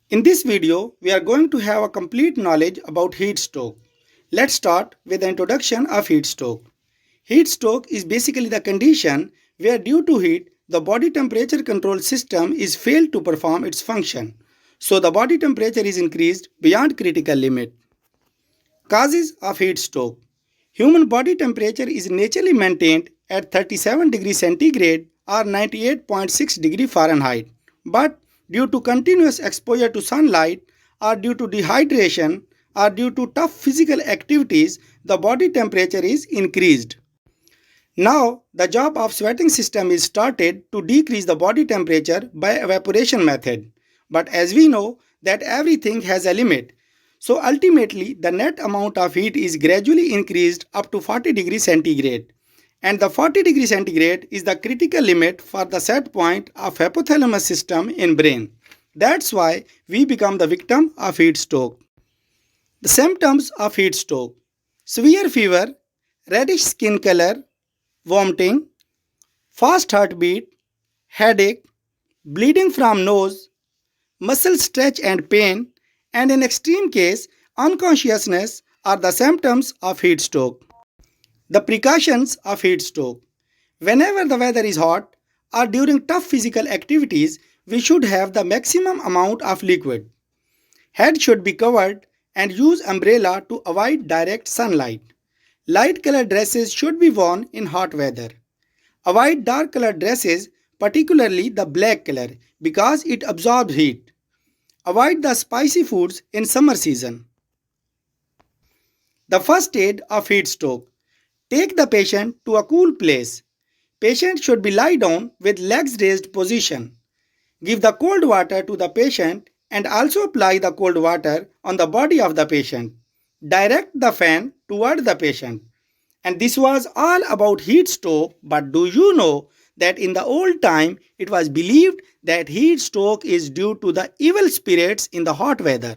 In this video, we are going to have a complete knowledge about heat stroke. Let's start with the introduction of heat stroke. Heat stroke is basically the condition where due to heat, the body temperature control system is failed to perform its function. So the body temperature is increased beyond critical limit. Causes of heat stroke. Human body temperature is naturally maintained at 37 degrees centigrade or 98.6 degree Fahrenheit. But due to continuous exposure to sunlight or due to dehydration or due to tough physical activities, the body temperature is increased. Now, the job of sweating system is started to decrease the body temperature by evaporation method. But as we know that everything has a limit, so ultimately the net amount of heat is gradually increased up to 40 degrees centigrade. And the 40 degrees centigrade is the critical limit for the set point of hypothalamus system in brain. That's why we become the victim of heat stroke. The symptoms of heat stroke: severe fever, reddish skin color, vomiting, fast heartbeat, headache, bleeding from nose, muscle stretch and pain, and in extreme case, unconsciousness are the symptoms of heat stroke. The precautions of heat stroke. Whenever the weather is hot or during tough physical activities, we should have the maximum amount of liquid. Head should be covered and use umbrella to avoid direct sunlight. Light colored dresses should be worn in hot weather. Avoid dark colored dresses, particularly the black color, because it absorbs heat. Avoid the spicy foods in summer season. The first aid of heat stroke. Take the patient to a cool place. Patient should be lie down with legs raised position. Give the cold water to the patient and also apply the cold water on the body of the patient. Direct the fan toward the patient. And this was all about heat stroke, but do you know that in the old time it was believed that heat stroke is due to the evil spirits in the hot weather?